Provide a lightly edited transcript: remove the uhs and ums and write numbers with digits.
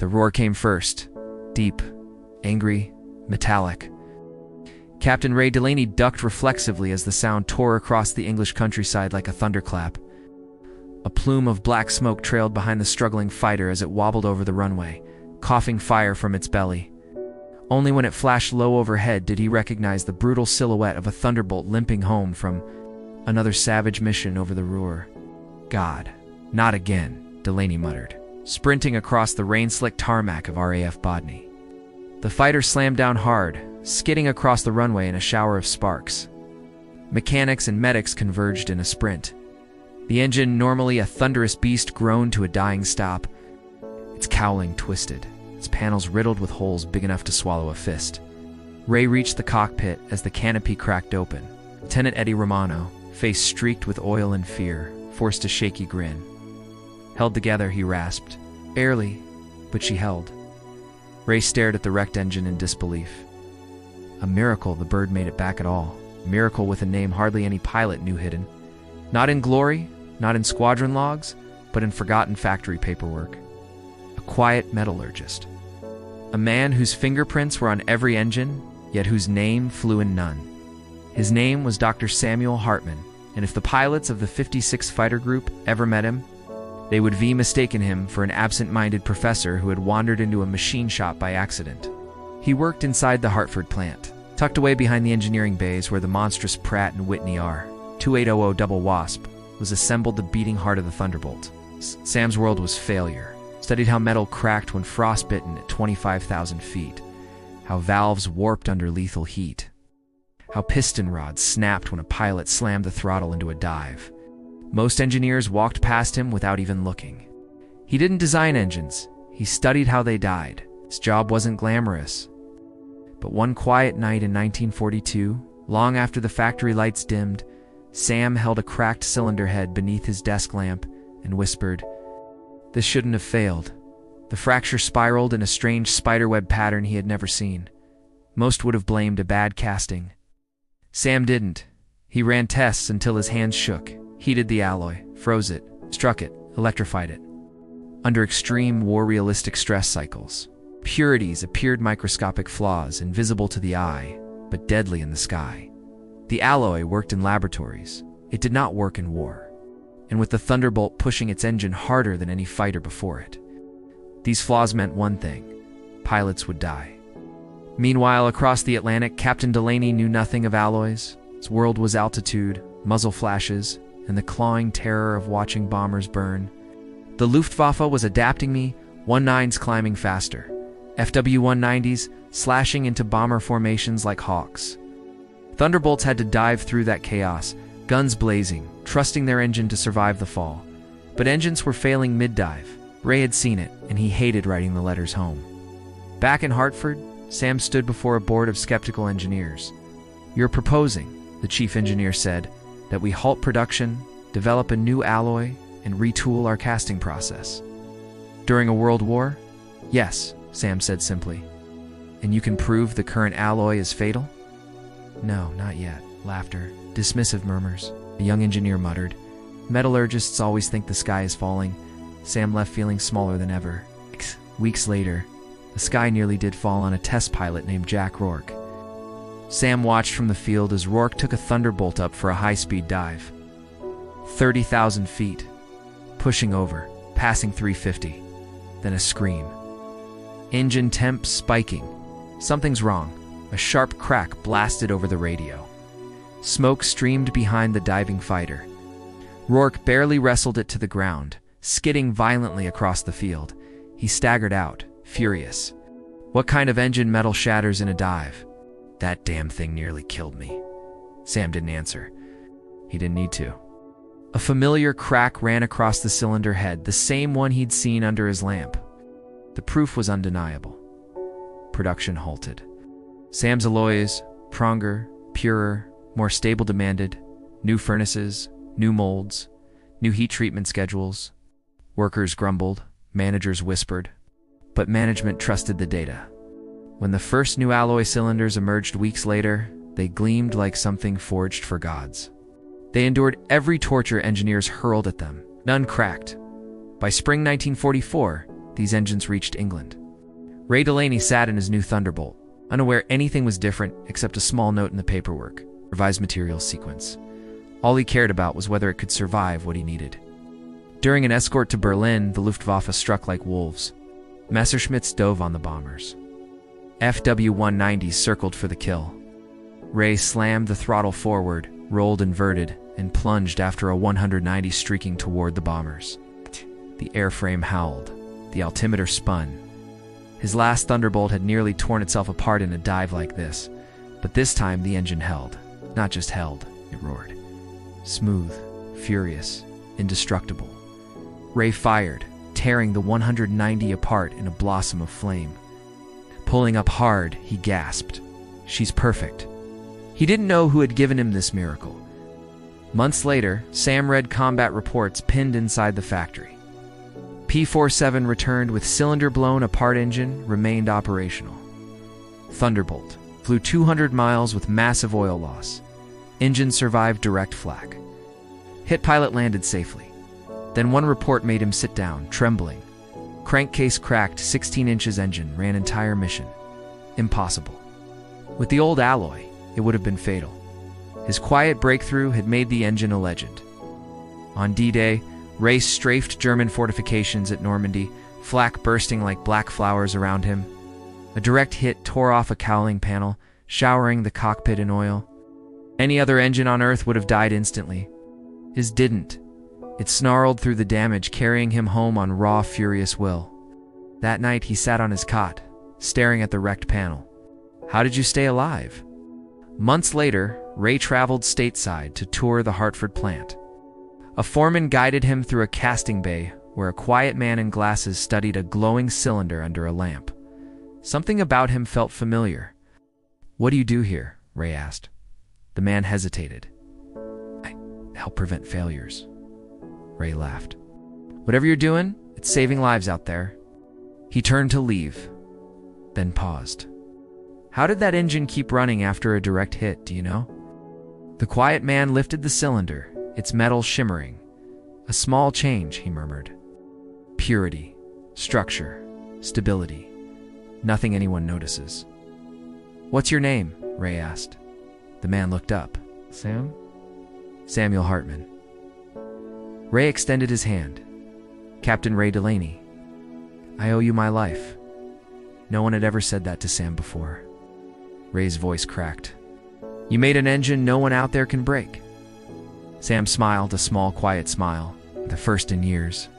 The roar came first, deep, angry, metallic. Captain Ray Delaney ducked reflexively as the sound tore across the English countryside like a thunderclap. A plume of black smoke trailed behind the struggling fighter as it wobbled over the runway, coughing fire from its belly. Only when it flashed low overhead did he recognize the brutal silhouette of a Thunderbolt limping home from another savage mission over the Ruhr. God, not again, Delaney muttered, sprinting across the rain-slicked tarmac of RAF Bodny. The fighter slammed down hard, skidding across the runway in a shower of sparks. Mechanics and medics converged in a sprint. The engine, normally a thunderous beast, groaned to a dying stop. Its cowling twisted, its panels riddled with holes big enough to swallow a fist. Ray reached the cockpit as the canopy cracked open. Lieutenant Eddie Romano, face streaked with oil and fear, forced a shaky grin. Held together, he rasped. Barely, but she held. Ray stared at the wrecked engine in disbelief. A miracle the bird made it back at all. A miracle with a name hardly any pilot knew hidden. Not in glory, not in squadron logs, but in forgotten factory paperwork. A quiet metallurgist. A man whose fingerprints were on every engine, yet whose name flew in none. His name was Dr. Samuel Hartman, and if the pilots of the 56 Fighter Group ever met him, they would have mistaken him for an absent-minded professor who had wandered into a machine shop by accident. He worked inside the Hartford plant, tucked away behind the engineering bays where the monstrous Pratt & Whitney R-2800 Double Wasp was assembled, the beating heart of the Thunderbolt. Sam's world was failure. Studied how metal cracked when frostbitten at 25,000 feet, how valves warped under lethal heat, how piston rods snapped when a pilot slammed the throttle into a dive. Most engineers walked past him without even looking. He didn't design engines, he studied how they died. His job wasn't glamorous. But one quiet night in 1942, long after the factory lights dimmed, Sam held a cracked cylinder head beneath his desk lamp and whispered, "This shouldn't have failed." The fracture spiraled in a strange spiderweb pattern he had never seen. Most would have blamed a bad casting. Sam didn't. He ran tests until his hands shook, heated the alloy, froze it, struck it, electrified it. Under extreme war-realistic stress cycles, purities appeared microscopic flaws, invisible to the eye, but deadly in the sky. The alloy worked in laboratories. It did not work in war. And with the Thunderbolt pushing its engine harder than any fighter before it, these flaws meant one thing: pilots would die. Meanwhile, across the Atlantic, Captain Delaney knew nothing of alloys. His world was altitude, muzzle flashes, and the clawing terror of watching bombers burn. The Luftwaffe was adapting me, 19s climbing faster, FW-190s slashing into bomber formations like hawks. Thunderbolts had to dive through that chaos, guns blazing, trusting their engine to survive the fall. But engines were failing mid-dive. Ray had seen it, and he hated writing the letters home. Back in Hartford, Sam stood before a board of skeptical engineers. "You're proposing," the chief engineer said, "that we halt production, develop a new alloy, and retool our casting process." "During a world war?" "Yes," Sam said simply. "And you can prove the current alloy is fatal?" "No, not yet." Laughter, dismissive murmurs. The young engineer muttered. "Metallurgists always think the sky is falling." Sam left feeling smaller than ever. Weeks later, the sky nearly did fall on a test pilot named Jack Rourke. Sam watched from the field as Rourke took a Thunderbolt up for a high-speed dive. 30,000 feet. Pushing over, passing 350. Then a scream. Engine temp spiking. Something's wrong. A sharp crack blasted over the radio. Smoke streamed behind the diving fighter. Rourke barely wrestled it to the ground, skidding violently across the field. He staggered out, furious. "What kind of engine metal shatters in a dive?" "That damn thing nearly killed me." Sam didn't answer. He didn't need to. A familiar crack ran across the cylinder head, the same one he'd seen under his lamp. The proof was undeniable. Production halted. Sam's alloys, stronger, purer, more stable, demanded new furnaces, new molds, new heat treatment schedules. Workers grumbled, managers whispered, but management trusted the data. When the first new alloy cylinders emerged weeks later, they gleamed like something forged for gods. They endured every torture engineers hurled at them. None cracked. By spring 1944, these engines reached England. Ray Delaney sat in his new Thunderbolt, unaware anything was different except a small note in the paperwork, revised materials sequence. All he cared about was whether it could survive what he needed. During an escort to Berlin, the Luftwaffe struck like wolves. Messerschmitts dove on the bombers. FW-190s circled for the kill. Ray slammed the throttle forward, rolled inverted, and plunged after a 190 streaking toward the bombers. The airframe howled. The altimeter spun. His last Thunderbolt had nearly torn itself apart in a dive like this, but this time the engine held. Not just held, it roared. Smooth, furious, indestructible. Ray fired, tearing the 190 apart in a blossom of flame. Pulling up hard, he gasped. She's perfect. He didn't know who had given him this miracle. Months later, Sam read combat reports pinned inside the factory. P-47 returned with cylinder-blown apart engine, remained operational. Thunderbolt flew 200 miles with massive oil loss. Engine survived direct flak. Hit pilot landed safely. Then one report made him sit down, trembling. Crankcase cracked, 16 inches engine, ran entire mission. Impossible. With the old alloy, it would have been fatal. His quiet breakthrough had made the engine a legend. On D-Day, Ray strafed German fortifications at Normandy, flak bursting like black flowers around him. A direct hit tore off a cowling panel, showering the cockpit in oil. Any other engine on Earth would have died instantly. His didn't. It snarled through the damage, carrying him home on raw, furious will. That night, he sat on his cot, staring at the wrecked panel. How did you stay alive? Months later, Ray traveled stateside to tour the Hartford plant. A foreman guided him through a casting bay where a quiet man in glasses studied a glowing cylinder under a lamp. Something about him felt familiar. What do you do here? Ray asked. The man hesitated. I help prevent failures. Ray laughed. Whatever you're doing, it's saving lives out there. He turned to leave, then paused. How did that engine keep running after a direct hit, do you know? The quiet man lifted the cylinder, its metal shimmering. A small change, he murmured. Purity, structure, stability. Nothing anyone notices. What's your name? Ray asked. The man looked up. Sam? Samuel Hartman. Ray extended his hand. Captain Ray Delaney. I owe you my life. No one had ever said that to Sam before. Ray's voice cracked. You made an engine no one out there can break. Sam smiled, a small, quiet smile, the first in years.